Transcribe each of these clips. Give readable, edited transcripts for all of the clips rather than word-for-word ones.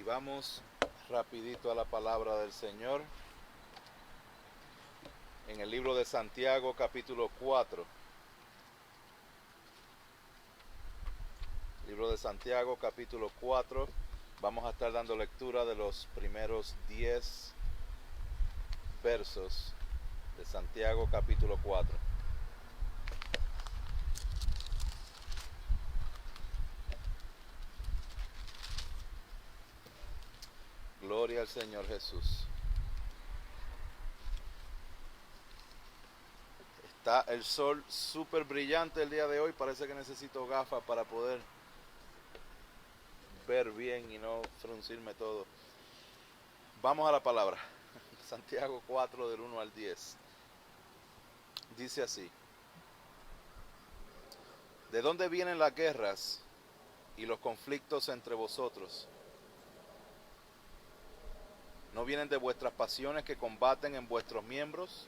Y vamos rapidito a la palabra del Señor. En el libro de Santiago, capítulo 4. Libro de Santiago, capítulo 4. Vamos a estar dando lectura de los primeros 10 versos de Santiago, capítulo 4. Gloria al Señor Jesús. Está el sol súper brillante el día de hoy. Parece que necesito gafas para poder ver bien y no fruncirme todo. Vamos a la palabra. Santiago 4 del 1 al 10. Dice así: ¿de dónde vienen las guerras y los conflictos entre vosotros? ¿No vienen de vuestras pasiones que combaten en vuestros miembros?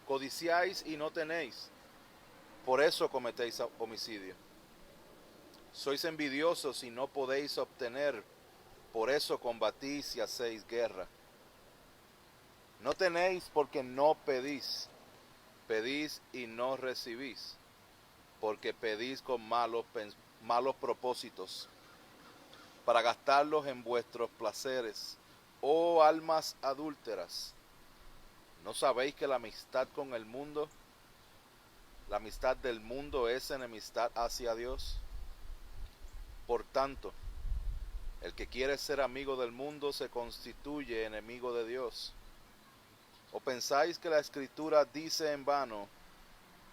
Codiciáis y no tenéis, por eso cometéis homicidio. Sois envidiosos y no podéis obtener, por eso combatís y hacéis guerra. No tenéis porque no pedís, pedís y no recibís, porque pedís con malos propósitos, para gastarlos en vuestros placeres, oh almas adúlteras. ¿No sabéis que la amistad con el mundo, la amistad del mundo es enemistad hacia Dios? Por tanto, el que quiere ser amigo del mundo se constituye enemigo de Dios. ¿O pensáis que la Escritura dice en vano: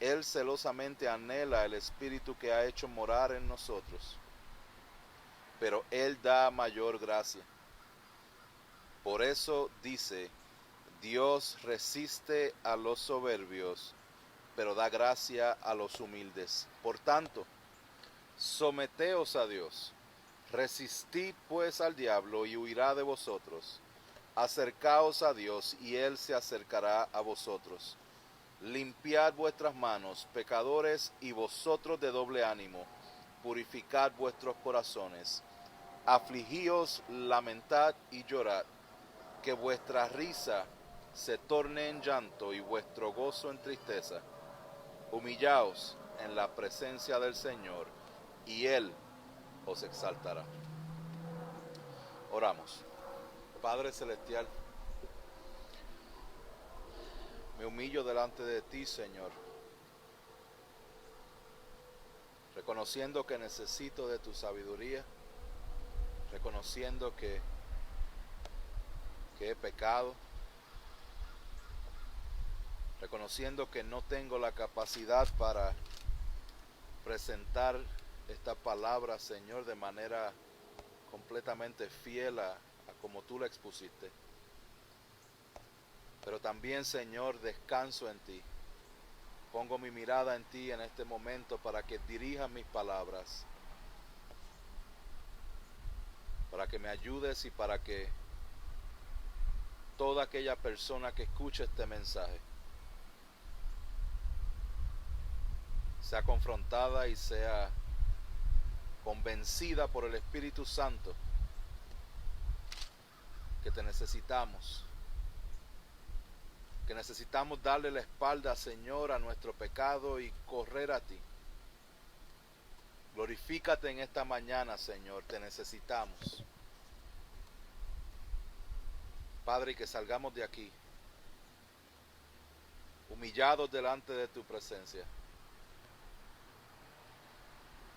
Él celosamente anhela el Espíritu que ha hecho morar en nosotros? Pero Él da mayor gracia. Por eso dice: Dios resiste a los soberbios, pero da gracia a los humildes. Por tanto, someteos a Dios. Resistid pues al diablo y huirá de vosotros. Acercaos a Dios y Él se acercará a vosotros. Limpiad vuestras manos, pecadores, y vosotros de doble ánimo, purificad vuestros corazones. Afligíos, lamentad y llorad, que vuestra risa se torne en llanto y vuestro gozo en tristeza. Humillaos en la presencia del Señor, y Él os exaltará. Oramos. Padre Celestial, me humillo delante de ti, Señor, reconociendo que necesito de tu sabiduría, reconociendo que he pecado, reconociendo que no tengo la capacidad para presentar esta palabra, Señor, de manera completamente fiel a como tú la expusiste. Pero también, Señor, descanso en ti. Pongo mi mirada en ti en este momento para que dirijas mis palabras, para que me ayudes y para que toda aquella persona que escuche este mensaje sea confrontada y sea convencida por el Espíritu Santo que te necesitamos, que necesitamos darle la espalda, Señor, a nuestro pecado y correr a ti. Glorifícate en esta mañana, Señor, te necesitamos. Padre, que salgamos de aquí humillados delante de tu presencia,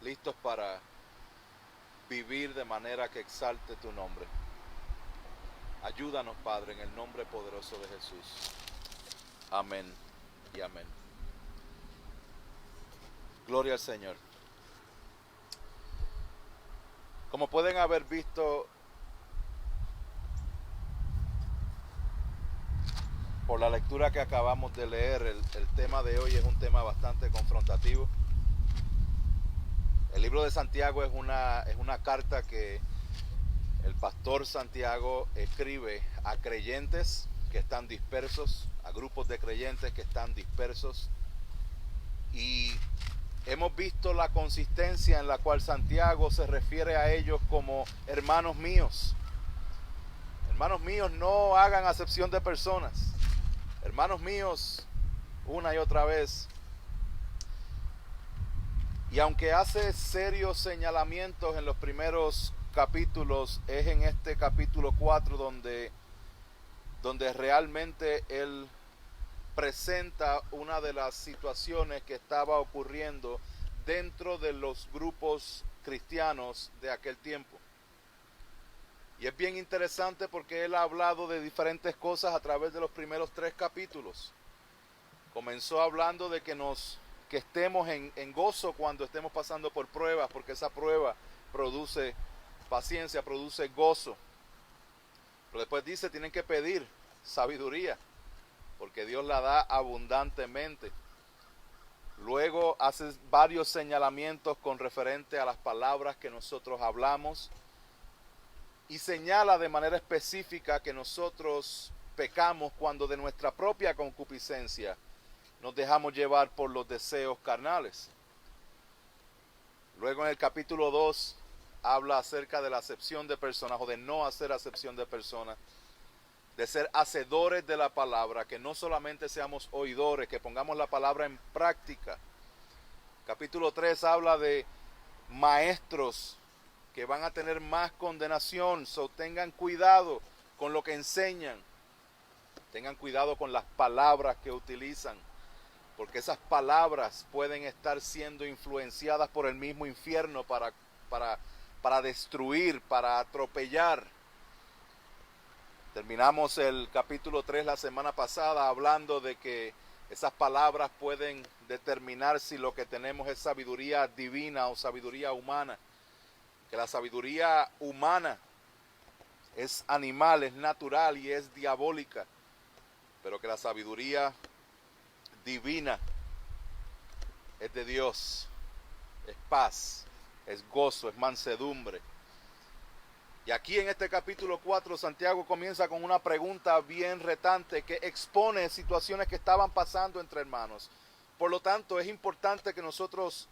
listos para vivir de manera que exalte tu nombre. Ayúdanos, Padre, en el nombre poderoso de Jesús. Amén y amén. Gloria al Señor. Como pueden haber visto por la lectura que acabamos de leer, el tema de hoy es un tema bastante confrontativo. El libro de Santiago es una carta que el pastor Santiago escribe a creyentes que están dispersos, a grupos de creyentes que están dispersos. Y hemos visto la consistencia en la cual Santiago se refiere a ellos como hermanos míos. Hermanos míos, no hagan acepción de personas. Hermanos míos, una y otra vez. Y aunque hace serios señalamientos en los primeros capítulos, es en este capítulo 4 donde realmente él presenta una de las situaciones que estaba ocurriendo dentro de los grupos cristianos de aquel tiempo. Y es bien interesante porque él ha hablado de diferentes cosas a través de los primeros 3 capítulos. Comenzó hablando de que estemos en gozo cuando estemos pasando por pruebas, porque esa prueba produce paciencia, produce gozo. Pero después dice, tienen que pedir sabiduría, porque Dios la da abundantemente. Luego hace varios señalamientos con referente a las palabras que nosotros hablamos y señala de manera específica que nosotros pecamos cuando de nuestra propia concupiscencia nos dejamos llevar por los deseos carnales. Luego en el capítulo 2 habla acerca de la acepción de personas o de no hacer acepción de personas, de ser hacedores de la palabra, que no solamente seamos oidores, que pongamos la palabra en práctica. Capítulo 3 habla de maestros que van a tener más condenación, so tengan cuidado con lo que enseñan, tengan cuidado con las palabras que utilizan, porque esas palabras pueden estar siendo influenciadas por el mismo infierno para destruir, para atropellar. Terminamos el capítulo 3 la semana pasada hablando de que esas palabras pueden determinar si lo que tenemos es sabiduría divina o sabiduría humana. Que la sabiduría humana es animal, es natural y es diabólica, pero que la sabiduría divina es de Dios, es paz, es gozo, es mansedumbre. Y aquí en este capítulo 4 Santiago comienza con una pregunta bien retante que expone situaciones que estaban pasando entre hermanos. Por lo tanto, es importante que nosotros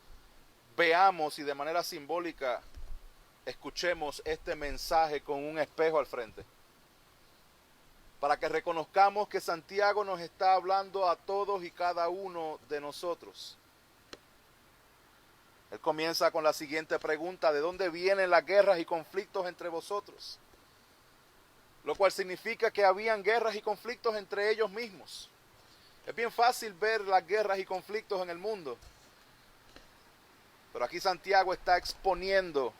veamos y de manera simbólica escuchemos este mensaje con un espejo al frente, para que reconozcamos que Santiago nos está hablando a todos y cada uno de nosotros. Él comienza con la siguiente pregunta: ¿de dónde vienen las guerras y conflictos entre vosotros? Lo cual significa que habían guerras y conflictos entre ellos mismos. Es bien fácil ver las guerras y conflictos en el mundo, pero aquí Santiago está exponiendo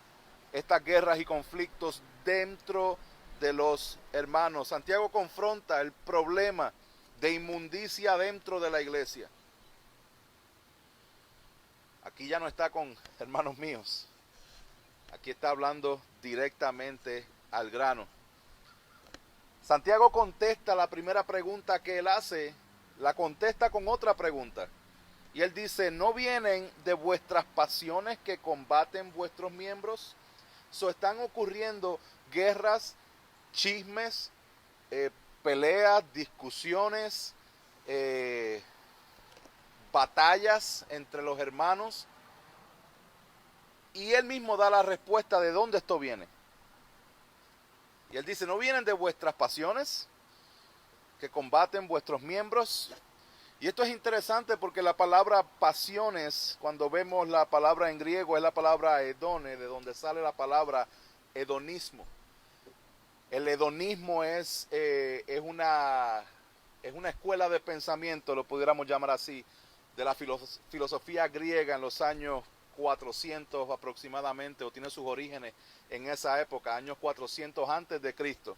estas guerras y conflictos dentro de los hermanos. Santiago confronta el problema de inmundicia dentro de la iglesia. Aquí ya no está con hermanos míos. Aquí está hablando directamente al grano. Santiago contesta la primera pregunta que él hace, la contesta con otra pregunta. Y él dice, ¿no vienen de vuestras pasiones que combaten vuestros miembros? Están ocurriendo guerras, chismes, peleas, discusiones, batallas entre los hermanos. Y él mismo da la respuesta de dónde esto viene. Y él dice, ¿no vienen de vuestras pasiones que combaten vuestros miembros? Y esto es interesante porque la palabra pasiones, cuando vemos la palabra en griego, es la palabra hedone, de donde sale la palabra hedonismo. El hedonismo es una escuela de pensamiento, lo pudiéramos llamar así, de la filosofía griega en los años 400 aproximadamente, o tiene sus orígenes en esa época, años 400 antes de Cristo.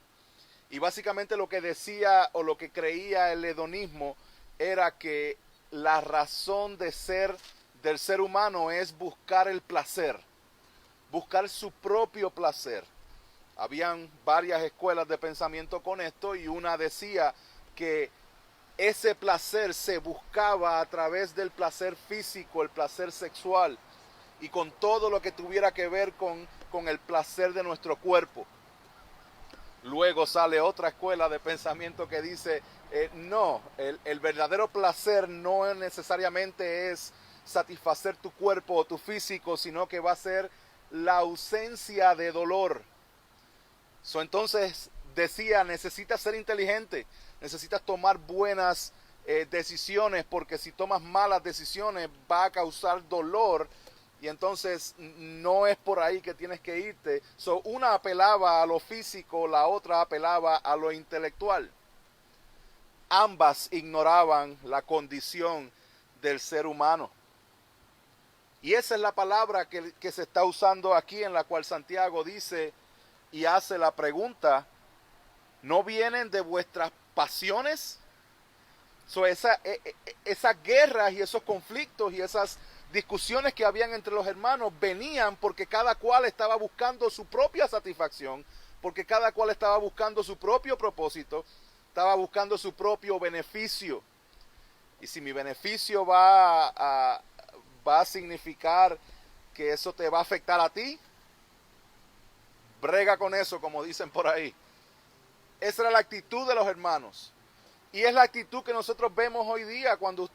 Y básicamente lo que decía o lo que creía el hedonismo era que la razón de ser del ser humano es buscar el placer, buscar su propio placer. Habían varias escuelas de pensamiento con esto y una decía que ese placer se buscaba a través del placer físico, el placer sexual y con todo lo que tuviera que ver con el placer de nuestro cuerpo. Luego sale otra escuela de pensamiento que dice, no, el verdadero placer no necesariamente es satisfacer tu cuerpo o tu físico, sino que va a ser la ausencia de dolor. Entonces decía, necesitas ser inteligente, necesitas tomar buenas decisiones, porque si tomas malas decisiones va a causar dolor, y entonces no es por ahí que tienes que irte. So, una apelaba a lo físico, la otra apelaba a lo intelectual. Ambas ignoraban la condición del ser humano. Y esa es la palabra que se está usando aquí, en la cual Santiago dice y hace la pregunta: ¿no vienen de vuestras pasiones? So, esas guerras y esos conflictos y esas discusiones que habían entre los hermanos venían porque cada cual estaba buscando su propia satisfacción, porque cada cual estaba buscando su propio propósito, estaba buscando su propio beneficio. Y si mi beneficio va a significar que eso te va a afectar a ti, brega con eso, como dicen por ahí. Esa era la actitud de los hermanos. Y es la actitud que nosotros vemos hoy día cuando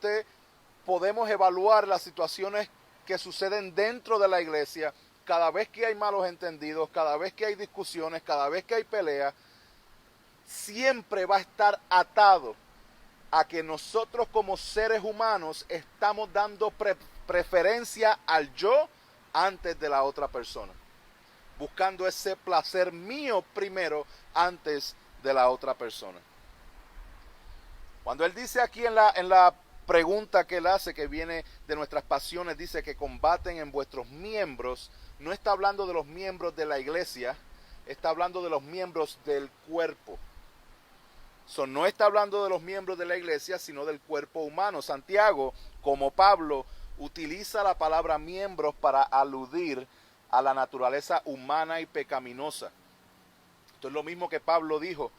podemos evaluar las situaciones que suceden dentro de la iglesia. Cada vez que hay malos entendidos, cada vez que hay discusiones, cada vez que hay peleas, siempre va a estar atado a que nosotros como seres humanos estamos dando preferencia al yo antes de la otra persona, buscando ese placer mío primero antes de la otra persona. Cuando él dice aquí en la pregunta que él hace, que viene de nuestras pasiones, dice que combaten en vuestros miembros, no está hablando de los miembros de la iglesia, está hablando de los miembros del cuerpo. No está hablando de los miembros de la iglesia, sino del cuerpo humano. Santiago, como Pablo, utiliza la palabra miembros para aludir a la naturaleza humana y pecaminosa. Esto es lo mismo que Pablo dijo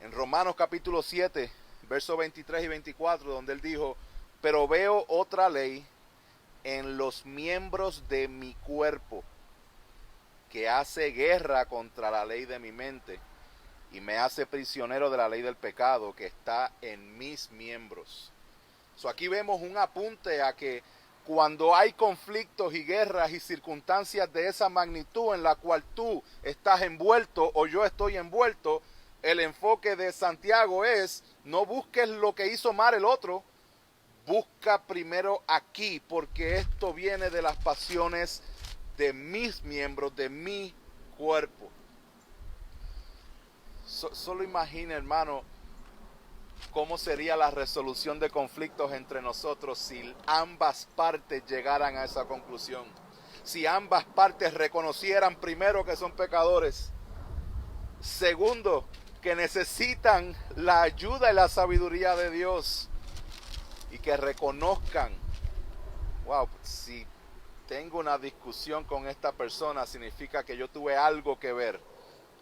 en Romanos capítulo 7, versos 23 y 24, donde él dijo: pero veo otra ley en los miembros de mi cuerpo, que hace guerra contra la ley de mi mente, y me hace prisionero de la ley del pecado que está en mis miembros. Aquí vemos un apunte a que cuando hay conflictos y guerras y circunstancias de esa magnitud en la cual tú estás envuelto o yo estoy envuelto, el enfoque de Santiago es: no busques lo que hizo mal el otro, busca primero aquí, porque esto viene de las pasiones de mis miembros, de mi cuerpo. Solo imagina, hermano, cómo sería la resolución de conflictos entre nosotros si ambas partes llegaran a esa conclusión. Si ambas partes reconocieran, primero, que son pecadores, segundo, que necesitan la ayuda y la sabiduría de Dios, y que reconozcan: wow, si tengo una discusión con esta persona, significa que yo tuve algo que ver.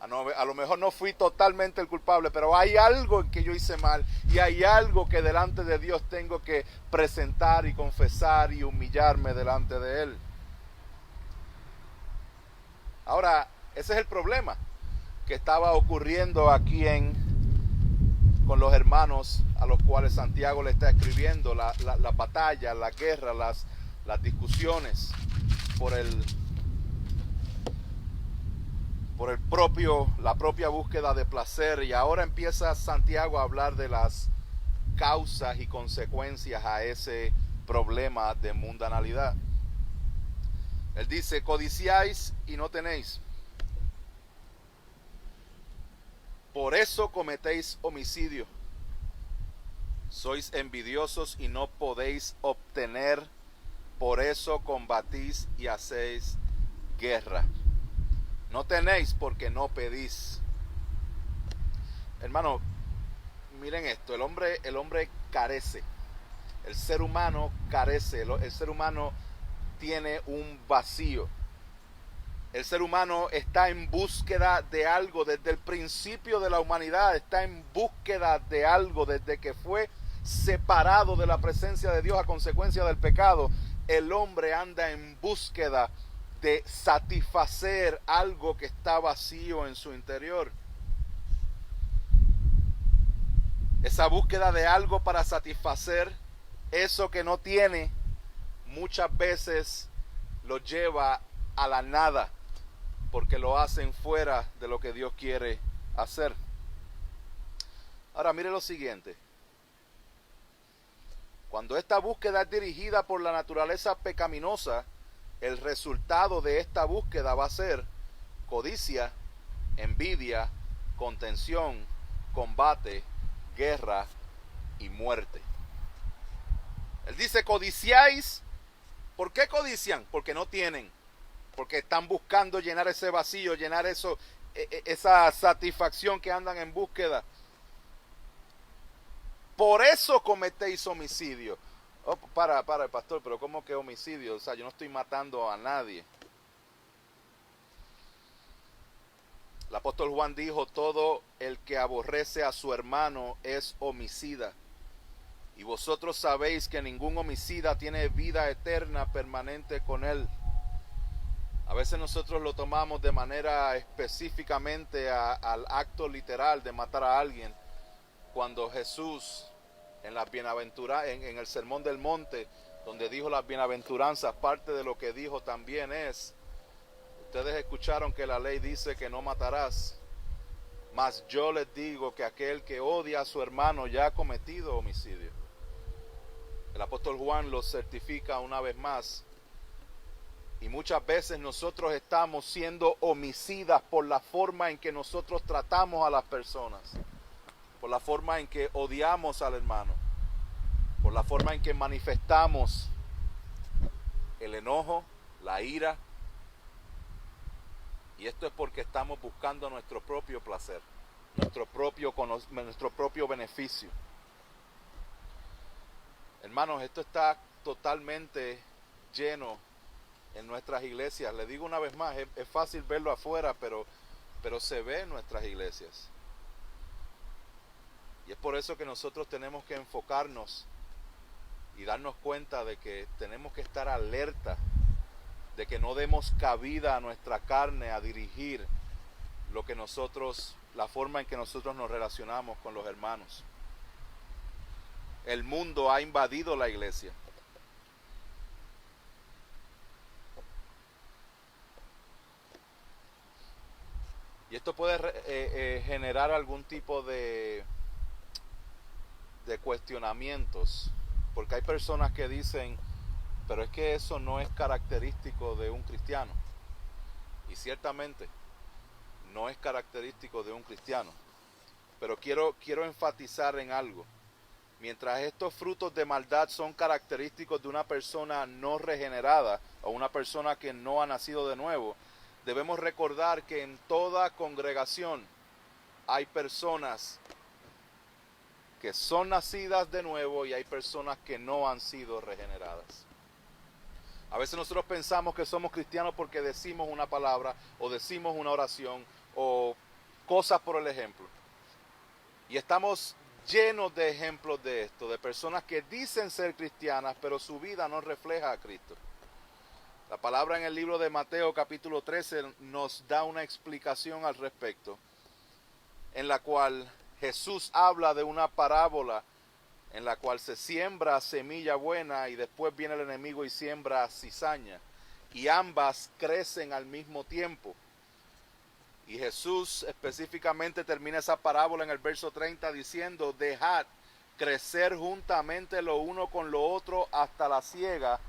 A lo mejor no fui totalmente el culpable, pero hay algo en que yo hice mal, y hay algo que delante de Dios tengo que presentar y confesar y humillarme delante de Él. Ahora, ese es el problema que estaba ocurriendo aquí con los hermanos a los cuales Santiago le está escribiendo. La batalla, la guerra, las discusiones por la propia búsqueda de placer. Y ahora empieza Santiago a hablar de las causas y consecuencias a ese problema de mundanalidad. Él dice: codiciáis y no tenéis, por eso cometéis homicidio. Sois envidiosos y no podéis obtener, por eso combatís y hacéis guerra. No tenéis porque no pedís. Hermano, miren esto: el hombre carece. El ser humano carece. El ser humano tiene un vacío. El ser humano está en búsqueda de algo. Desde el principio de la humanidad está en búsqueda de algo. Desde que fue separado de la presencia de Dios a consecuencia del pecado, el hombre anda en búsqueda de satisfacer algo que está vacío en su interior. Esa búsqueda de algo para satisfacer eso que no tiene, muchas veces lo lleva a la nada, porque lo hacen fuera de lo que Dios quiere hacer. Ahora mire lo siguiente. Cuando esta búsqueda es dirigida por la naturaleza pecaminosa, el resultado de esta búsqueda va a ser codicia, envidia, contención, combate, guerra y muerte. Él dice, codiciáis. ¿Por qué codician? Porque no tienen. Porque están buscando llenar ese vacío, llenar eso, esa satisfacción que andan en búsqueda. Por eso cometéis homicidio. Oh, para, pastor, pero ¿cómo que homicidio? O sea, yo no estoy matando a nadie. El apóstol Juan dijo, todo el que aborrece a su hermano es homicida. Y vosotros sabéis que ningún homicida tiene vida eterna permanente con él. A veces nosotros lo tomamos de manera específicamente al acto literal de matar a alguien. Cuando Jesús en el Sermón del Monte, donde dijo las bienaventuranzas, parte de lo que dijo también es, ustedes escucharon que la ley dice que no matarás, mas yo les digo que aquel que odia a su hermano ya ha cometido homicidio. El apóstol Juan lo certifica una vez más. Y muchas veces nosotros estamos siendo homicidas por la forma en que nosotros tratamos a las personas, por la forma en que odiamos al hermano, por la forma en que manifestamos el enojo, la ira. Y esto es porque estamos buscando nuestro propio placer, nuestro propio beneficio. Hermanos, esto está totalmente lleno en nuestras iglesias. Le digo una vez más, es fácil verlo afuera, pero se ve en nuestras iglesias. Y es por eso que nosotros tenemos que enfocarnos y darnos cuenta de que tenemos que estar alerta, de que no demos cabida a nuestra carne a dirigir la forma en que nosotros nos relacionamos con los hermanos. El mundo ha invadido la iglesia. Y esto puede generar algún tipo de cuestionamientos, porque hay personas que dicen, pero es que eso no es característico de un cristiano. Y ciertamente no es característico de un cristiano. Pero quiero enfatizar en algo. Mientras estos frutos de maldad son característicos de una persona no regenerada o una persona que no ha nacido de nuevo, debemos recordar que en toda congregación hay personas que son nacidas de nuevo y hay personas que no han sido regeneradas. A veces nosotros pensamos que somos cristianos porque decimos una palabra o decimos una oración o cosas por el ejemplo. Y estamos llenos de ejemplos de esto, de personas que dicen ser cristianas, pero su vida no refleja a Cristo. La palabra en el libro de Mateo capítulo 13 nos da una explicación al respecto, en la cual Jesús habla de una parábola en la cual se siembra semilla buena y después viene el enemigo y siembra cizaña, y ambas crecen al mismo tiempo. Y Jesús específicamente termina esa parábola en el verso 30 diciendo, dejad crecer juntamente lo uno con lo otro hasta la siega,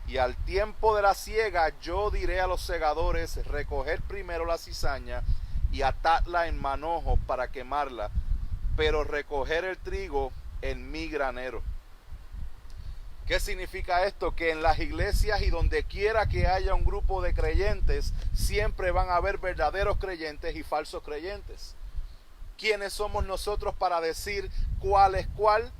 y al tiempo de la siega yo diré a los segadores, recoged primero la cizaña y atadla en manojos para quemarla, pero recoger el trigo en mi granero. ¿Qué significa esto? Que en las iglesias y donde quiera que haya un grupo de creyentes, siempre van a haber verdaderos creyentes y falsos creyentes. ¿Quiénes somos nosotros para decir cuál es cuál?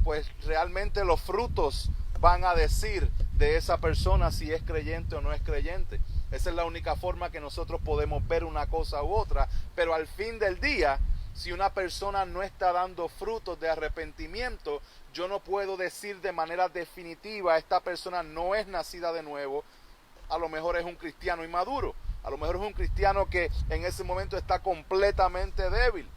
Pues realmente los frutos van a decir de esa persona si es creyente o no es creyente. Esa es la única forma que nosotros podemos ver una cosa u otra, pero al fin del día, si una persona no está dando frutos de arrepentimiento, yo no puedo decir de manera definitiva, esta persona no es nacida de nuevo. A lo mejor es un cristiano inmaduro, a lo mejor es un cristiano que en ese momento está completamente débil,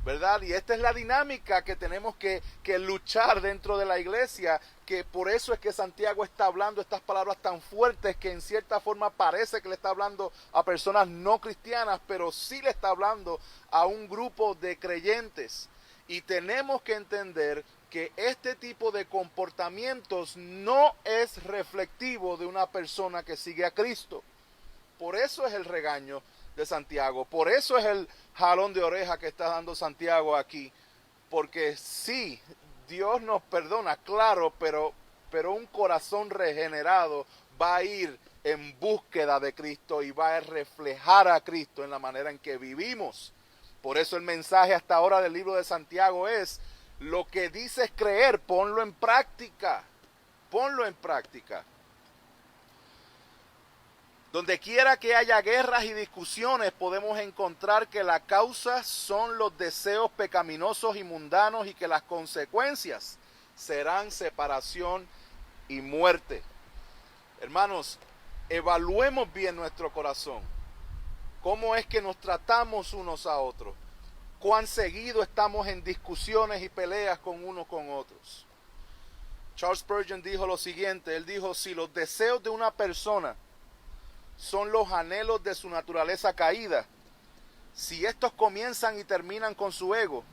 ¿verdad? Y esta es la dinámica que tenemos que luchar dentro de la iglesia, que por eso es que Santiago está hablando estas palabras tan fuertes que en cierta forma parece que le está hablando a personas no cristianas, pero sí le está hablando a un grupo de creyentes. Y tenemos que entender que este tipo de comportamientos no es reflectivo de una persona que sigue a Cristo. Por eso es el regaño de Santiago, por eso es el jalón de oreja que está dando Santiago aquí, porque sí, Dios nos perdona, claro, pero un corazón regenerado va a ir en búsqueda de Cristo y va a reflejar a Cristo en la manera en que vivimos. Por eso el mensaje hasta ahora del libro de Santiago es: lo que dices creer, ponlo en práctica. Ponlo en práctica. Donde quiera que haya guerras y discusiones, podemos encontrar que la causa son los deseos pecaminosos y mundanos, y que las consecuencias serán separación y muerte. Hermanos, evaluemos bien nuestro corazón. ¿Cómo es que nos tratamos unos a otros? ¿Cuán seguido estamos en discusiones y peleas con unos con otros? Charles Spurgeon dijo lo siguiente, él dijo: si los deseos de una persona son los anhelos de su naturaleza caída, si estos comienzan y terminan con su ego,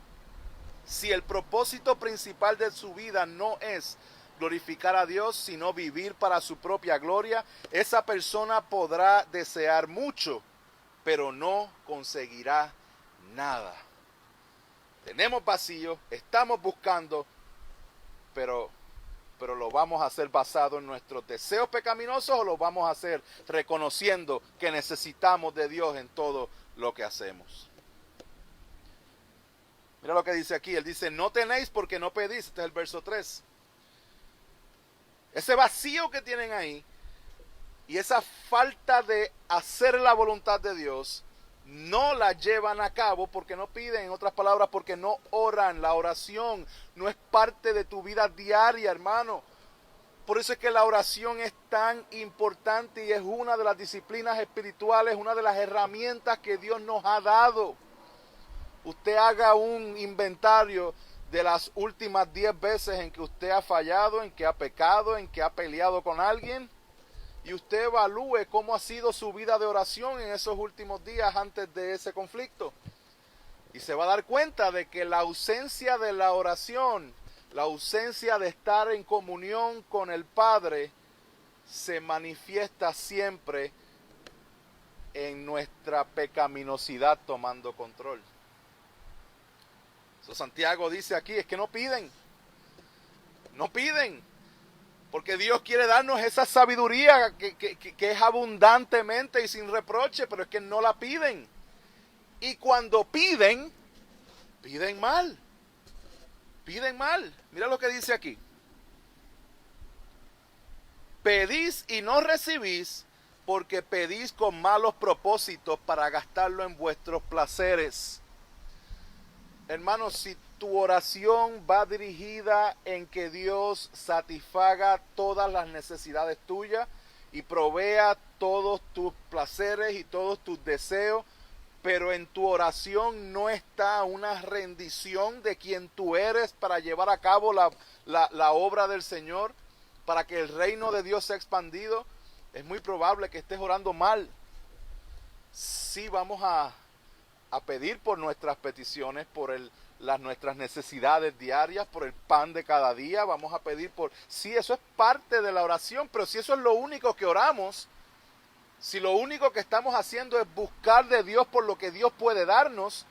si el propósito principal de su vida no es glorificar a Dios, sino vivir para su propia gloria, esa persona podrá desear mucho, pero no conseguirá nada. Tenemos vacío, estamos buscando, pero lo vamos a hacer basado en nuestros deseos pecaminosos, o lo vamos a hacer reconociendo que necesitamos de Dios en todo lo que hacemos. Mira lo que dice aquí, él dice: no tenéis porque no pedís. Este es el verso 3. Ese vacío que tienen ahí y esa falta de hacer la voluntad de Dios, no la llevan a cabo porque no piden, en otras palabras, porque no oran. La oración no es parte de tu vida diaria, hermano. Por eso es que la oración es tan importante y es una de las disciplinas espirituales, una de las herramientas que Dios nos ha dado. Usted haga un inventario de las últimas 10 veces en que usted ha fallado, en que ha pecado, en que ha peleado con alguien, y usted evalúe cómo ha sido su vida de oración en esos últimos días antes de ese conflicto. Y se va a dar cuenta de que la ausencia de la oración, la ausencia de estar en comunión con el Padre, se manifiesta siempre en nuestra pecaminosidad tomando control. So, Santiago dice aquí, es que no piden. No piden. Porque Dios quiere darnos esa sabiduría que es abundantemente y sin reproche, pero es que no la piden. Y cuando piden, piden mal. Piden mal. Mira lo que dice aquí. Pedís y no recibís, porque pedís con malos propósitos para gastarlo en vuestros placeres. Hermanos, si tu oración va dirigida en que Dios satisfaga todas las necesidades tuyas y provea todos tus placeres y todos tus deseos, pero en tu oración no está una rendición de quien tú eres para llevar a cabo la obra del Señor, para que el reino de Dios sea expandido, es muy probable que estés orando mal. Sí, vamos a pedir por nuestras peticiones, por nuestras necesidades diarias, por el pan de cada día. Vamos a pedir por... Sí, eso es parte de la oración, pero si eso es lo único que oramos, si lo único que estamos haciendo es buscar de Dios por lo que Dios puede darnos,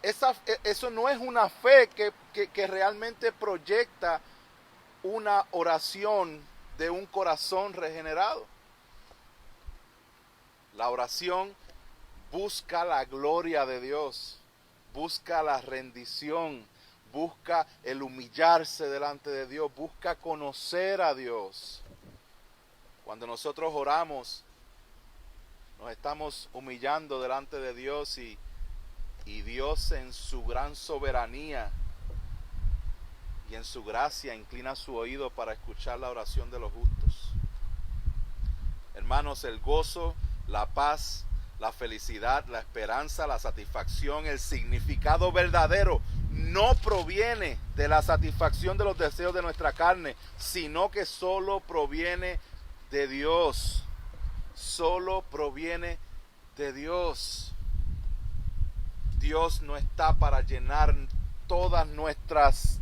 eso no es una fe que realmente proyecta una oración de un corazón regenerado. La oración busca la gloria de Dios, busca la rendición, busca el humillarse delante de Dios, busca conocer a Dios. Cuando nosotros oramos, nos estamos humillando delante de Dios y Dios en su gran soberanía y en su gracia inclina su oído para escuchar la oración de los justos. Hermanos, el gozo, la paz, la felicidad, la esperanza, la satisfacción, el significado verdadero no proviene de la satisfacción de los deseos de nuestra carne, sino que solo proviene de Dios. Solo proviene de Dios. Dios no está para llenar todas nuestras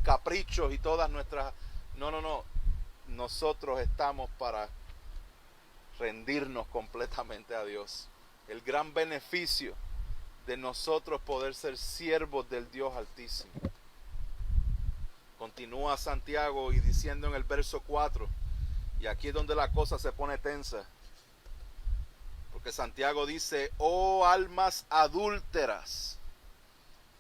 caprichos y todas nuestras... No. Nosotros estamos para rendirnos completamente a Dios. El gran beneficio de nosotros poder ser siervos del Dios Altísimo. Continúa Santiago y diciendo en el verso 4, y aquí es donde la cosa se pone tensa, porque Santiago dice: oh almas adúlteras,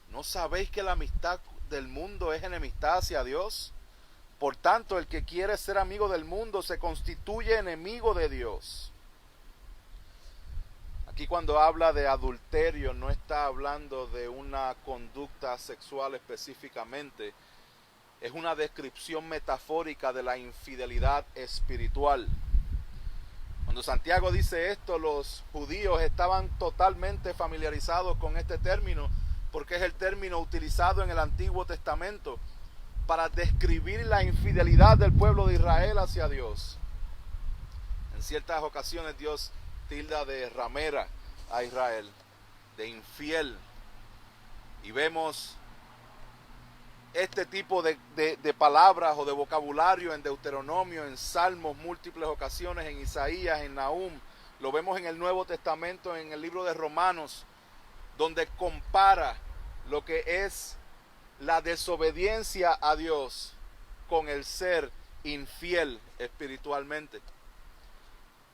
¿no sabéis que la amistad del mundo es enemistad hacia Dios? Por tanto, el que quiere ser amigo del mundo se constituye enemigo de Dios. Aquí cuando habla de adulterio no está hablando de una conducta sexual específicamente. Es una descripción metafórica de la infidelidad espiritual. Cuando Santiago dice esto, los judíos estaban totalmente familiarizados con este término, porque es el término utilizado en el Antiguo Testamento para describir la infidelidad del pueblo de Israel hacia Dios. En ciertas ocasiones Dios tilda de ramera a Israel, de infiel. Y vemos este tipo de palabras o de vocabulario en Deuteronomio, en Salmos, múltiples ocasiones, en Isaías, en Nahum. Lo vemos en el Nuevo Testamento, en el libro de Romanos, donde compara lo que es la desobediencia a Dios con el ser infiel espiritualmente.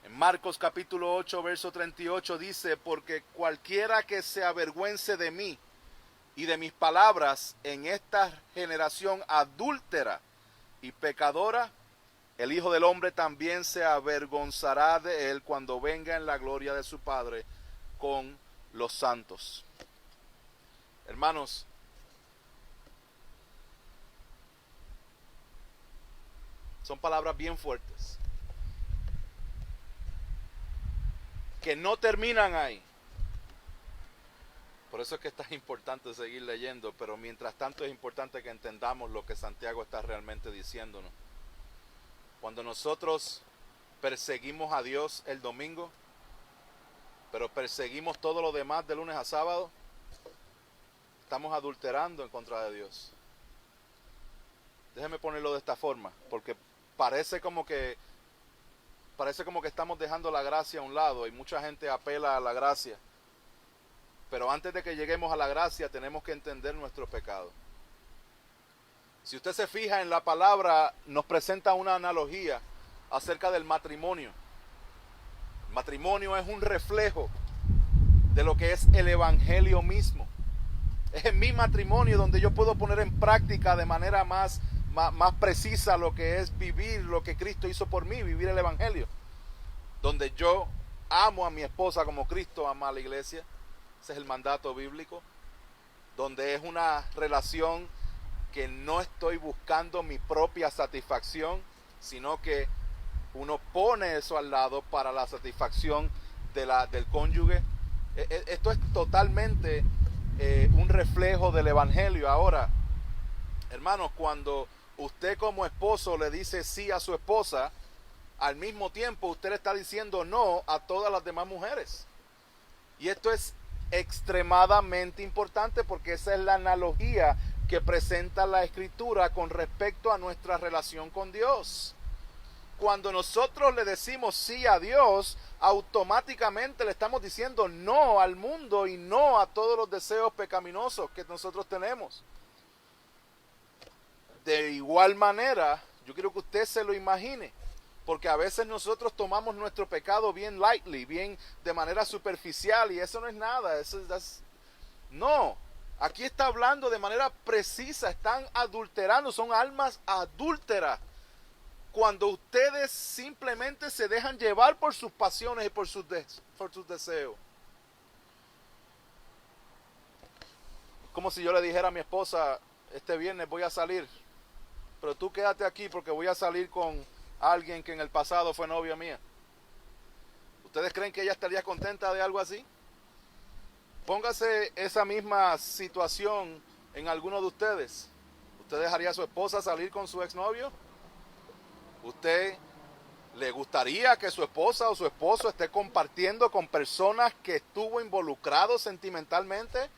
En Marcos capítulo 8, verso 38 dice: porque cualquiera que se avergüence de mí y de mis palabras en esta generación adúltera y pecadora, el Hijo del Hombre también se avergonzará de él cuando venga en la gloria de su Padre con los santos. Hermanos, son palabras bien fuertes, que no terminan ahí. Por eso es que es tan importante seguir leyendo, pero mientras tanto es importante que entendamos lo que Santiago está realmente diciéndonos. Cuando nosotros perseguimos a Dios el domingo, pero perseguimos todo lo demás de lunes a sábado, estamos adulterando en contra de Dios. Déjeme ponerlo de esta forma, porque parece como que estamos dejando la gracia a un lado y mucha gente apela a la gracia. Pero antes de que lleguemos a la gracia tenemos que entender nuestro pecado. Si usted se fija en la palabra, nos presenta una analogía acerca del matrimonio. El matrimonio es un reflejo de lo que es el evangelio mismo. Es en mi matrimonio donde yo puedo poner en práctica de manera más precisa lo que es vivir lo que Cristo hizo por mí, vivir el evangelio. Donde yo amo a mi esposa como Cristo ama a la iglesia. Ese es el mandato bíblico. Donde es una relación que no estoy buscando mi propia satisfacción, sino que uno pone eso al lado para la satisfacción del cónyuge. Esto es totalmente un reflejo del evangelio. Ahora, hermanos, cuando usted como esposo le dice sí a su esposa, al mismo tiempo usted le está diciendo no a todas las demás mujeres. Y esto es extremadamente importante porque esa es la analogía que presenta la Escritura con respecto a nuestra relación con Dios. Cuando nosotros le decimos sí a Dios, automáticamente le estamos diciendo no al mundo y no a todos los deseos pecaminosos que nosotros tenemos. De igual manera, yo quiero que usted se lo imagine, porque a veces nosotros tomamos nuestro pecado bien lightly, bien de manera superficial, y eso no es nada. No, aquí está hablando de manera precisa, están adulterando, son almas adúlteras. Cuando ustedes simplemente se dejan llevar por sus pasiones y por sus deseos. Como si yo le dijera a mi esposa: este viernes voy a salir, pero tú quédate aquí porque voy a salir con alguien que en el pasado fue novia mía. ¿Ustedes creen que ella estaría contenta de algo así? Póngase esa misma situación en alguno de ustedes. ¿Usted dejaría a su esposa salir con su exnovio? ¿Usted le gustaría que su esposa o su esposo esté compartiendo con personas que estuvo involucrado sentimentalmente?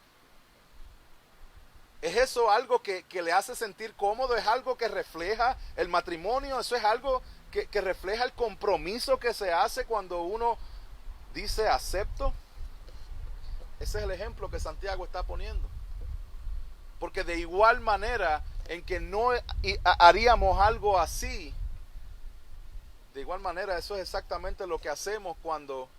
¿Es eso algo que le hace sentir cómodo? ¿Es algo que refleja el matrimonio? ¿Eso es algo que refleja el compromiso que se hace cuando uno dice acepto? Ese es el ejemplo que Santiago está poniendo. Porque de igual manera en que no haríamos algo así, de igual manera eso es exactamente lo que hacemos cuando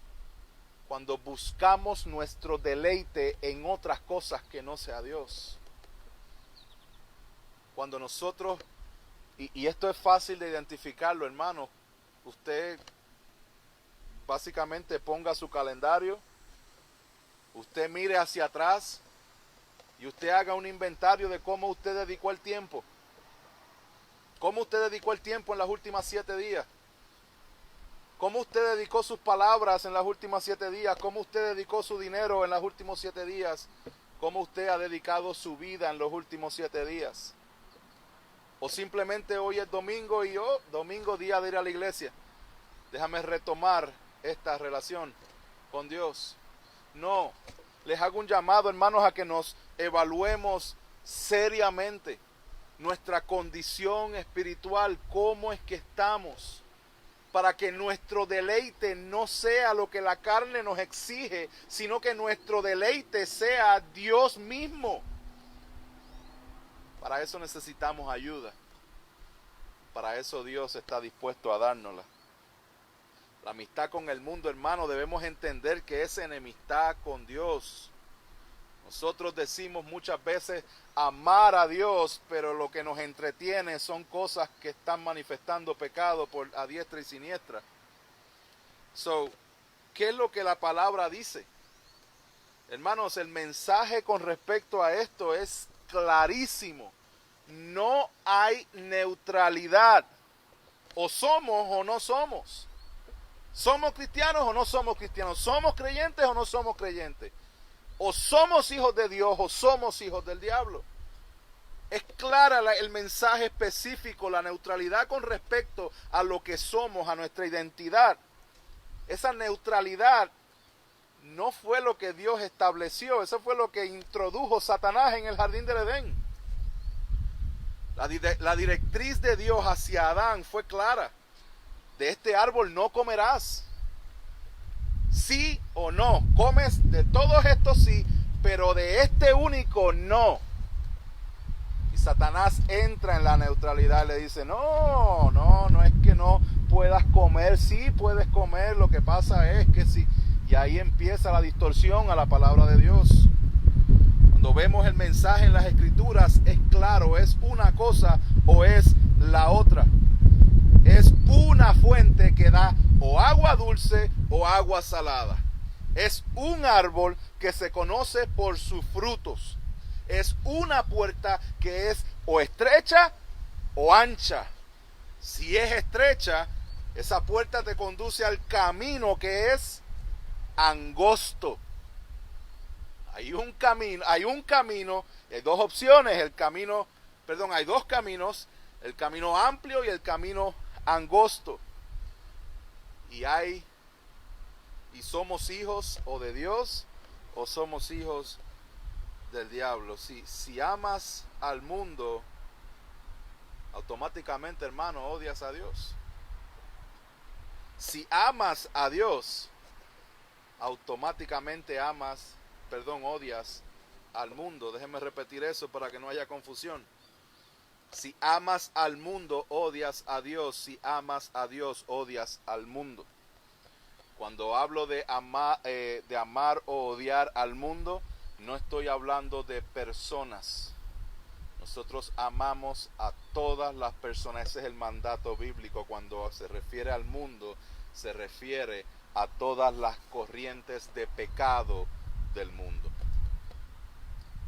buscamos nuestro deleite en otras cosas que no sea Dios. Cuando nosotros, y esto es fácil de identificarlo, hermano, usted básicamente ponga su calendario, usted mire hacia atrás y usted haga un inventario de cómo usted dedicó el tiempo. ¿Cómo usted dedicó el tiempo en los últimos 7 días? ¿Cómo usted dedicó sus palabras en los últimos 7 días? ¿Cómo usted dedicó su dinero en los últimos 7 días? ¿Cómo usted ha dedicado su vida en los últimos 7 días? O simplemente hoy es domingo y domingo, día de ir a la iglesia. Déjame retomar esta relación con Dios. No, les hago un llamado, hermanos, a que nos evaluemos seriamente nuestra condición espiritual, cómo es que estamos, para que nuestro deleite no sea lo que la carne nos exige, sino que nuestro deleite sea Dios mismo. Para eso necesitamos ayuda. Para eso Dios está dispuesto a dárnosla. La amistad con el mundo, hermano, debemos entender que es enemistad con Dios. Nosotros decimos muchas veces amar a Dios, pero lo que nos entretiene son cosas que están manifestando pecado a diestra y siniestra. ¿Qué es lo que la palabra dice? Hermanos, el mensaje con respecto a esto es clarísimo. No hay neutralidad. O somos o no somos. ¿Somos cristianos o no somos cristianos? ¿Somos creyentes o no somos creyentes? O somos hijos de Dios o somos hijos del diablo. Es clara el mensaje específico, la neutralidad con respecto a lo que somos, a nuestra identidad. Esa neutralidad no fue lo que Dios estableció, eso fue lo que introdujo Satanás en el jardín del Edén. La directriz de Dios hacia Adán fue clara. De este árbol no comerás. Sí o no, comes de todos estos sí, pero de este único no. Y Satanás entra en la neutralidad y le dice, no es que no puedas comer, sí puedes comer, lo que pasa es que sí. Y ahí empieza la distorsión a la palabra de Dios. Cuando vemos el mensaje en las Escrituras, es claro, es una cosa o es la otra. Es una fuente que da o agua dulce o agua salada. Es un árbol que se conoce por sus frutos. Es una puerta que es o estrecha o ancha. Si es estrecha, esa puerta te conduce al camino que es angosto. Hay un camino, hay dos opciones, hay dos caminos, el camino amplio y el camino angosto. Y somos hijos o de Dios o somos hijos del diablo. Si amas al mundo, automáticamente, hermano, odias a Dios. Si amas a Dios, automáticamente odias al mundo. Déjenme repetir eso para que no haya confusión. Si amas al mundo, odias a Dios. Si amas a Dios, odias al mundo. Cuando hablo de amar o odiar al mundo, no estoy hablando de personas. Nosotros amamos a todas las personas. Ese es el mandato bíblico. Cuando se refiere al mundo, se refiere a todas las corrientes de pecado del mundo.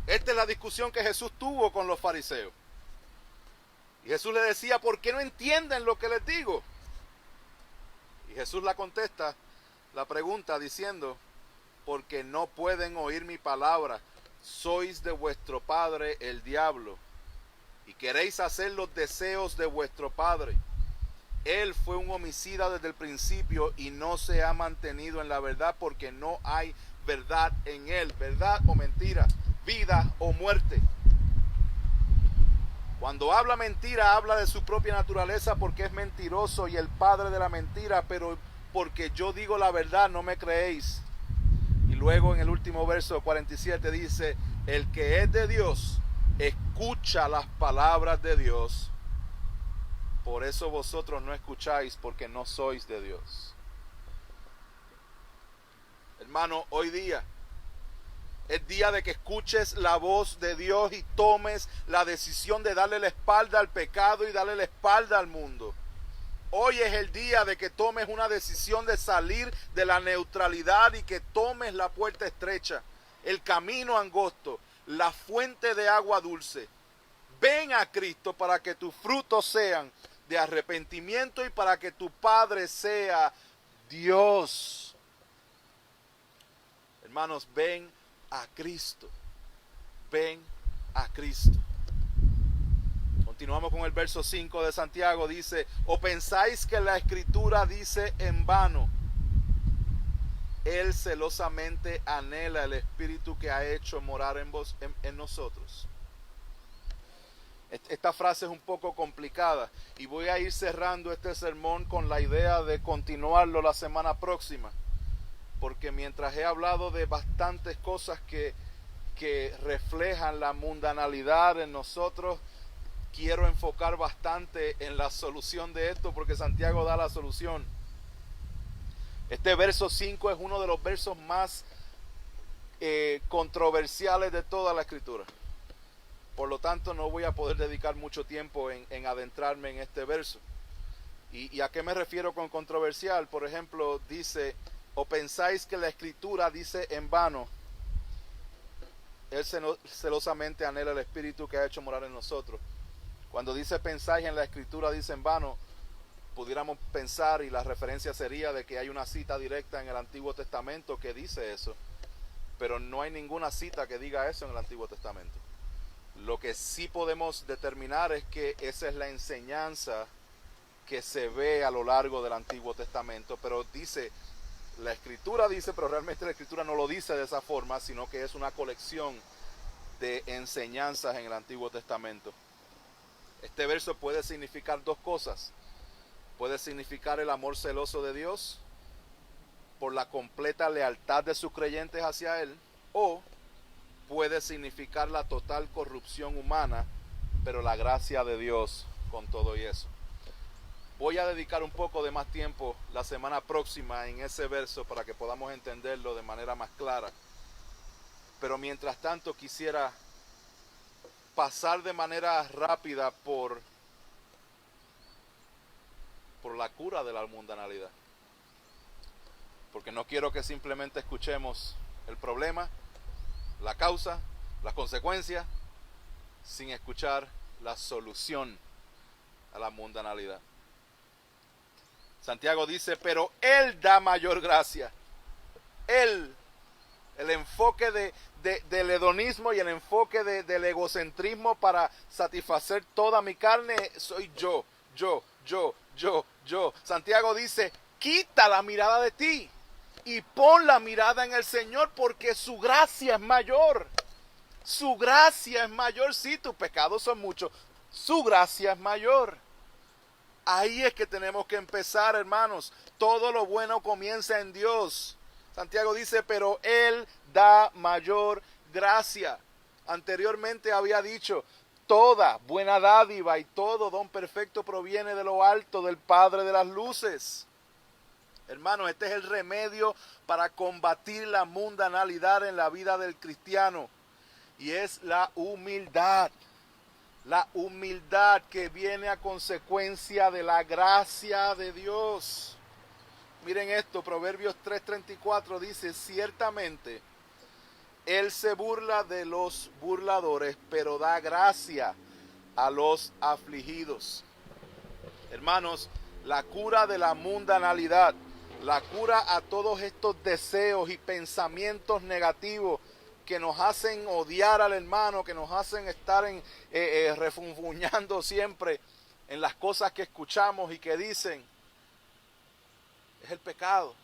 Esta es la discusión que Jesús tuvo con los fariseos. Y Jesús le decía, ¿por qué no entienden lo que les digo? Y Jesús la pregunta diciendo, porque no pueden oír mi palabra. Sois de vuestro padre el diablo, y queréis hacer los deseos de vuestro padre. Él fue un homicida desde el principio y no se ha mantenido en la verdad, porque no hay verdad en él. ¿Verdad o mentira? Vida o muerte. Cuando habla mentira, habla de su propia naturaleza porque es mentiroso y el padre de la mentira, pero porque yo digo la verdad, no me creéis. Y luego en el último verso 47 dice, el que es de Dios, escucha las palabras de Dios. Por eso vosotros no escucháis, porque no sois de Dios. Hermano, hoy día es día de que escuches la voz de Dios y tomes la decisión de darle la espalda al pecado y darle la espalda al mundo. Hoy es el día de que tomes una decisión de salir de la neutralidad y que tomes la puerta estrecha, el camino angosto, la fuente de agua dulce. Ven a Cristo para que tus frutos sean de arrepentimiento y para que tu Padre sea Dios. Hermanos, ven a Cristo. Ven a Cristo. Continuamos con el verso 5 de Santiago. Dice, ¿o pensáis que la Escritura dice en vano? Él celosamente anhela el Espíritu que ha hecho morar en nosotros. Esta frase es un poco complicada y voy a ir cerrando este sermón con la idea de continuarlo la semana próxima. Porque mientras he hablado de bastantes cosas que reflejan la mundanalidad en nosotros, quiero enfocar bastante en la solución de esto, porque Santiago da la solución. Este verso 5 es uno de los versos más controversiales de toda la Escritura. Por lo tanto, no voy a poder dedicar mucho tiempo en adentrarme en este verso. ¿Y a qué me refiero con controversial? Por ejemplo, dice, ¿o pensáis que la Escritura dice en vano? Él celosamente anhela el Espíritu que ha hecho morar en nosotros. Cuando dice pensáis en la Escritura dice en vano, pudiéramos pensar, y la referencia sería de que hay una cita directa en el Antiguo Testamento que dice eso, pero no hay ninguna cita que diga eso en el Antiguo Testamento. Lo que sí podemos determinar es que esa es la enseñanza que se ve a lo largo del Antiguo Testamento, pero dice, la Escritura dice, pero realmente la Escritura no lo dice de esa forma, sino que es una colección de enseñanzas en el Antiguo Testamento. Este verso puede significar dos cosas. Puede significar el amor celoso de Dios por la completa lealtad de sus creyentes hacia Él, o puede significar la total corrupción humana, pero la gracia de Dios con todo y eso. Voy a dedicar un poco de más tiempo la semana próxima en ese verso para que podamos entenderlo de manera más clara. Pero mientras tanto quisiera pasar de manera rápida por la cura de la mundanalidad. Porque no quiero que simplemente escuchemos el problema, la causa, las consecuencias, sin escuchar la solución a la mundanalidad. Santiago dice, pero Él da mayor gracia. Él, el enfoque del hedonismo y el enfoque del egocentrismo para satisfacer toda mi carne, soy yo. Santiago dice, quita la mirada de ti y pon la mirada en el Señor, porque su gracia es mayor. Su gracia es mayor. Sí, tus pecados son muchos. Su gracia es mayor. Ahí es que tenemos que empezar, hermanos. Todo lo bueno comienza en Dios. Santiago dice, pero Él da mayor gracia. Anteriormente había dicho, toda buena dádiva y todo don perfecto proviene de lo alto, del Padre de las luces. Hermanos, este es el remedio para combatir la mundanalidad en la vida del cristiano. Y es la humildad. La humildad que viene a consecuencia de la gracia de Dios. Miren esto, Proverbios 3:34 dice, ciertamente Él se burla de los burladores, pero da gracia a los afligidos. Hermanos, la cura de la mundanalidad, la cura a todos estos deseos y pensamientos negativos que nos hacen odiar al hermano, que nos hacen estar refunfuñando siempre en las cosas que escuchamos y que dicen, es el pecado.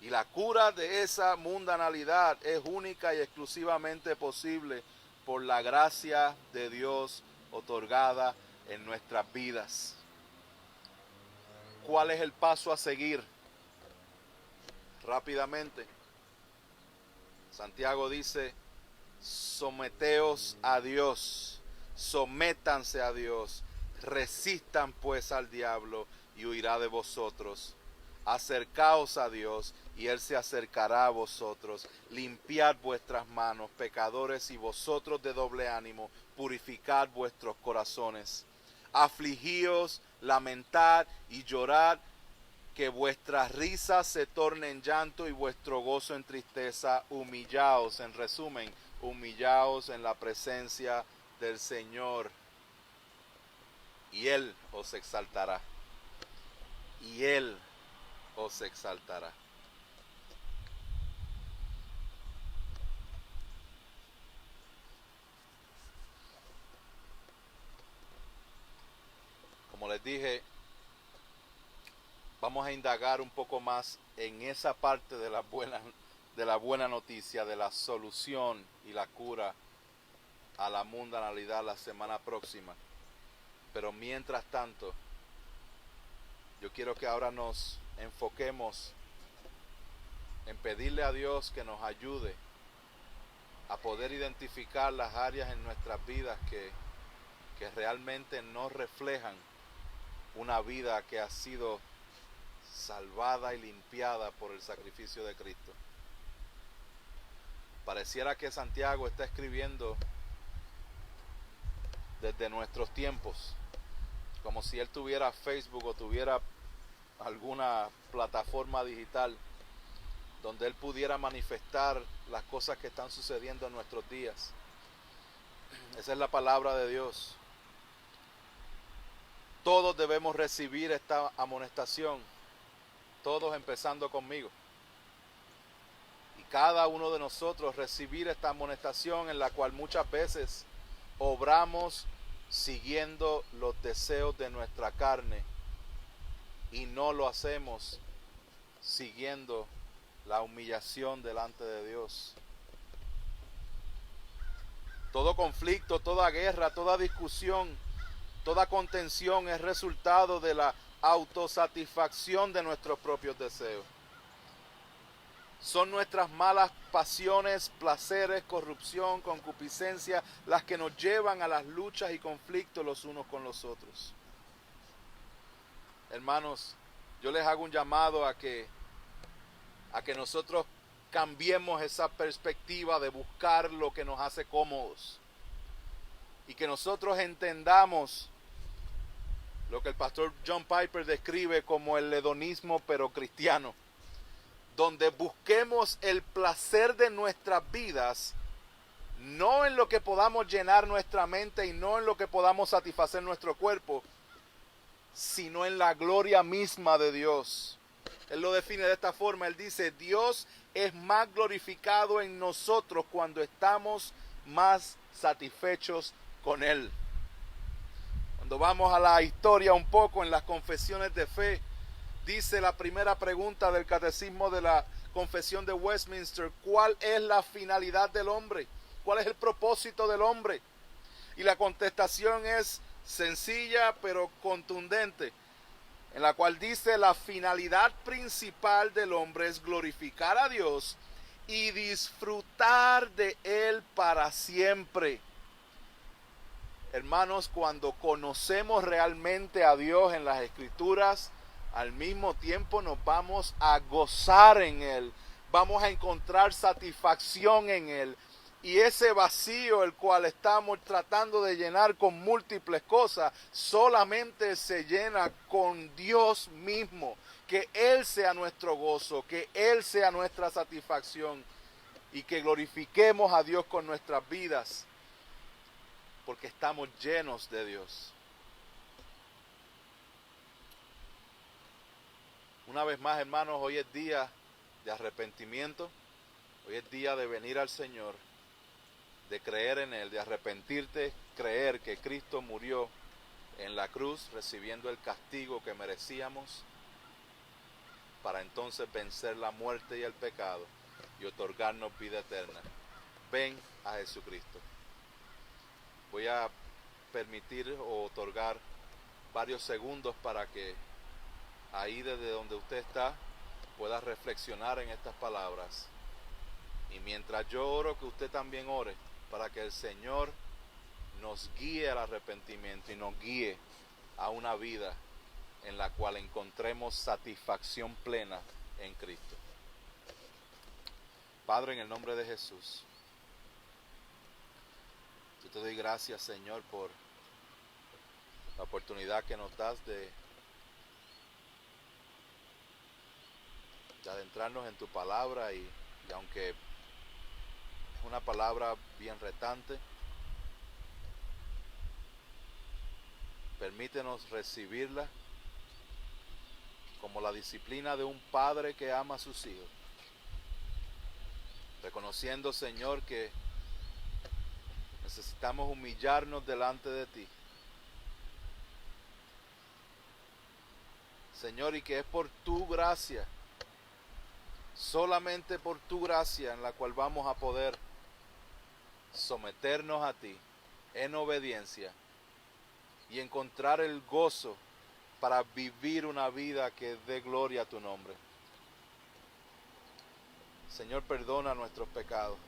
Y la cura de esa mundanalidad es única y exclusivamente posible por la gracia de Dios otorgada en nuestras vidas. ¿Cuál es el paso a seguir? Rápidamente, Santiago dice, someteos a Dios, sométanse a Dios, resistan pues al diablo y huirá de vosotros. Acercaos a Dios y Él se acercará a vosotros. Limpiad vuestras manos, pecadores, y vosotros de doble ánimo, purificad vuestros corazones. Afligíos, lamentad y llorad, que vuestras risas se tornen en llanto y vuestro gozo en tristeza. Humillaos, en resumen, humillaos en la presencia del Señor y Él os exaltará. Y Él os exaltará. Como les dije, vamos a indagar un poco más en esa parte de la buena noticia, de la solución y la cura a la mundanalidad la semana próxima. Pero mientras tanto, yo quiero que ahora nos enfoquemos en pedirle a Dios que nos ayude a poder identificar las áreas en nuestras vidas que realmente no reflejan una vida que ha sido salvada y limpiada por el sacrificio de Cristo. Pareciera que Santiago está escribiendo desde nuestros tiempos, como si él tuviera Facebook o tuviera alguna plataforma digital donde él pudiera manifestar las cosas que están sucediendo en nuestros días. Esa es la palabra de Dios. Todos debemos recibir esta amonestación, todos empezando conmigo. Y cada uno de nosotros recibir esta amonestación en la cual muchas veces obramos siguiendo los deseos de nuestra carne y no lo hacemos siguiendo la humillación delante de Dios. Todo conflicto, toda guerra, toda discusión, toda contención es resultado de la autosatisfacción de nuestros propios deseos. Son nuestras malas pasiones, placeres, corrupción, concupiscencia, las que nos llevan a las luchas y conflictos los unos con los otros. Hermanos, yo les hago un llamado a que nosotros cambiemos esa perspectiva de buscar lo que nos hace cómodos y que nosotros entendamos lo que el pastor John Piper describe como el hedonismo pero cristiano, donde busquemos el placer de nuestras vidas no en lo que podamos llenar nuestra mente y no en lo que podamos satisfacer nuestro cuerpo, sino en la gloria misma de Dios. Él lo define de esta forma, él dice, Dios es más glorificado en nosotros cuando estamos más satisfechos con Él. Cuando vamos a la historia un poco en las confesiones de fe, dice la primera pregunta del catecismo de la confesión de Westminster, ¿cuál es la finalidad del hombre? ¿Cuál es el propósito del hombre? Y la contestación es sencilla pero contundente, en la cual dice la finalidad principal del hombre es glorificar a Dios y disfrutar de Él para siempre. Hermanos, cuando conocemos realmente a Dios en las Escrituras, al mismo tiempo nos vamos a gozar en Él, vamos a encontrar satisfacción en Él. Y ese vacío el cual estamos tratando de llenar con múltiples cosas, solamente se llena con Dios mismo. Que Él sea nuestro gozo, que Él sea nuestra satisfacción y que glorifiquemos a Dios con nuestras vidas, porque estamos llenos de Dios. Una vez más, hermanos, hoy es día de arrepentimiento, hoy es día de venir al Señor, de creer en Él, de arrepentirte, creer que Cristo murió en la cruz, recibiendo el castigo que merecíamos, para entonces vencer la muerte y el pecado y otorgarnos vida eterna. Ven a Jesucristo. Voy a permitir o otorgar varios segundos para que ahí desde donde usted está pueda reflexionar en estas palabras. Y mientras yo oro, que usted también ore para que el Señor nos guíe al arrepentimiento y nos guíe a una vida en la cual encontremos satisfacción plena en Cristo. Padre, en el nombre de Jesús, yo te doy gracias, Señor, por la oportunidad que nos das de adentrarnos en tu palabra y aunque es una palabra bien retante, permítenos recibirla como la disciplina de un padre que ama a sus hijos, reconociendo, Señor, que necesitamos humillarnos delante de ti, Señor, y que es por tu gracia, solamente por tu gracia, en la cual vamos a poder someternos a ti en obediencia y encontrar el gozo para vivir una vida que dé gloria a tu nombre. Señor, perdona nuestros pecados,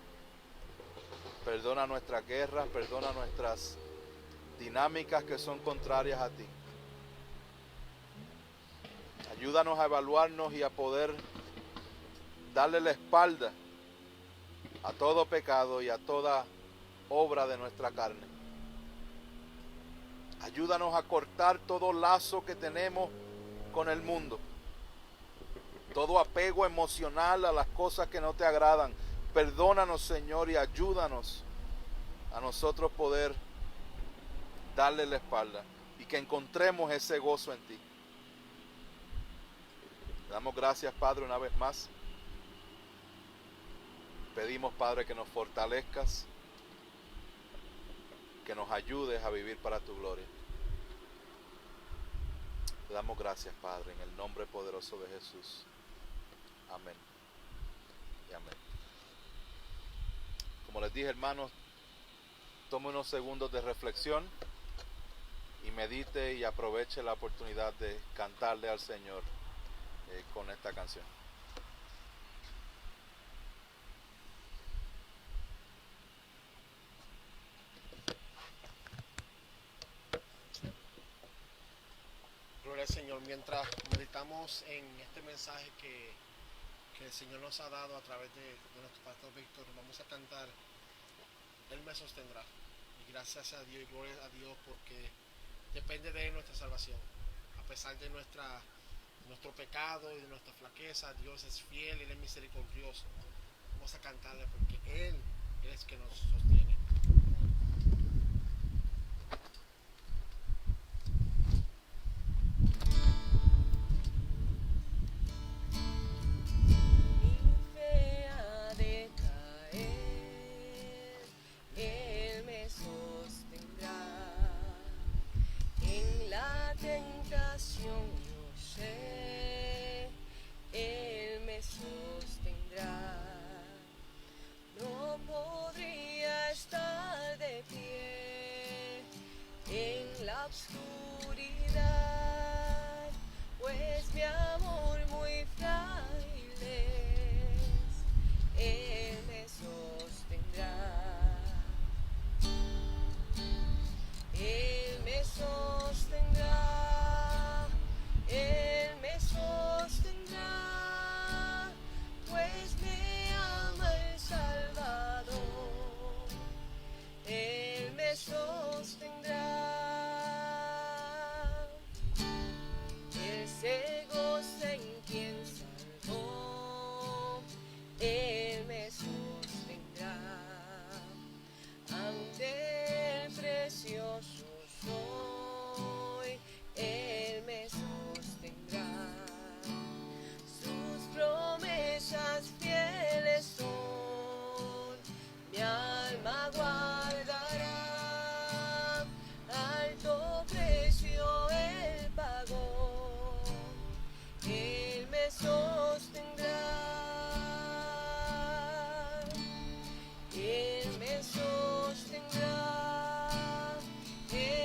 perdona nuestras guerras, perdona nuestras dinámicas que son contrarias a ti. Ayúdanos a evaluarnos y a poder darle la espalda a todo pecado y a toda obra de nuestra carne. Ayúdanos a cortar todo lazo que tenemos con el mundo, todo apego emocional a las cosas que no te agradan. Perdónanos, Señor, y ayúdanos a nosotros poder darle la espalda y que encontremos ese gozo en ti. Te damos gracias, Padre, una vez más. Pedimos, Padre, que nos fortalezcas, que nos ayudes a vivir para tu gloria. Te damos gracias, Padre, en el nombre poderoso de Jesús. Amén y amén. Como les dije, hermanos, tome unos segundos de reflexión y medite y aproveche la oportunidad de cantarle al Señor con esta canción. Gloria al Señor. Mientras meditamos en este mensaje que el Señor nos ha dado a través de nuestro pastor Víctor, vamos a cantar Él me sostendrá. Y gracias a Dios y gloria a Dios, porque depende de Él nuestra salvación. A pesar de nuestro pecado y de nuestra flaqueza, Dios es fiel y Él es misericordioso. Vamos a cantarle porque Él es que nos sostiene. Oscuridad, pues mi amor muy frágil es, Él me sostendrá, Él me sostendrá, Él me sostendrá, pues me ama el Salvador, Él me sostendrá. Se goza en quien salvó, Él me sostendrá. Ante el precioso soy, Él me sostendrá. Sus promesas fieles son, mi alma guardará. Alto precio Él pagó, Él me sostendrá, Él me sostendrá, Él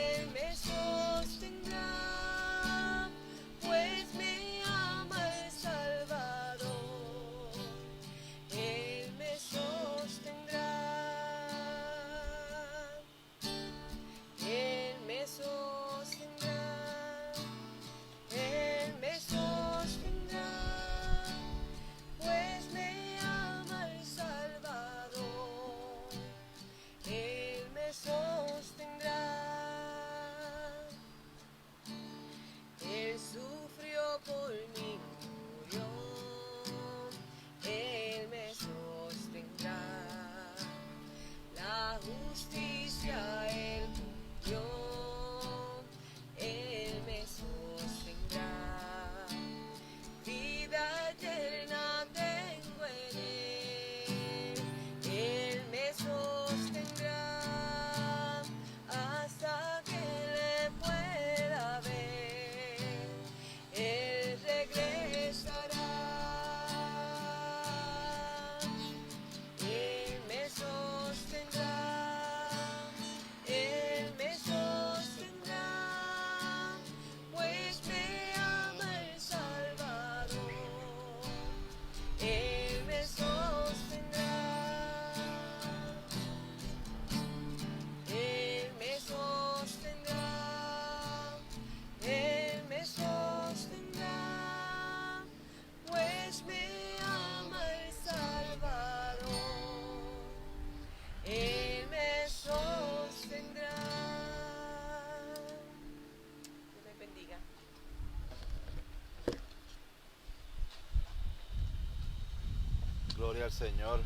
al Señor.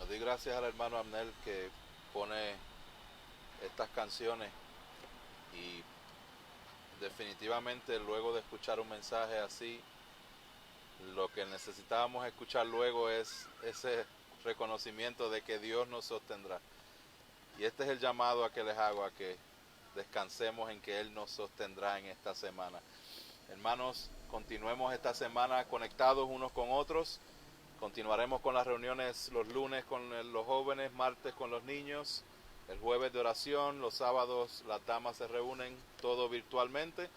Le doy gracias al hermano Abner que pone estas canciones y definitivamente luego de escuchar un mensaje así, lo que necesitábamos escuchar luego es ese reconocimiento de que Dios nos sostendrá. Y este es el llamado a que les hago, a que descansemos en que Él nos sostendrá en esta semana. Hermanos, continuemos esta semana conectados unos con otros. Continuaremos con las reuniones los lunes con los jóvenes, martes con los niños, el jueves de oración, los sábados las damas se reúnen, todo virtualmente.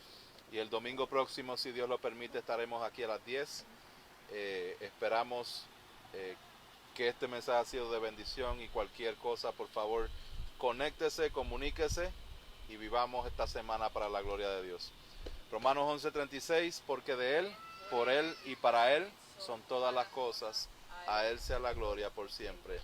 Y el domingo próximo, si Dios lo permite, estaremos aquí a las 10. Esperamos que este mensaje ha sido de bendición y cualquier cosa, por favor, conéctese, comuníquese y vivamos esta semana para la gloria de Dios. Romanos 11:36, porque de Él, por Él y para Él son todas las cosas. A Él sea la gloria por siempre.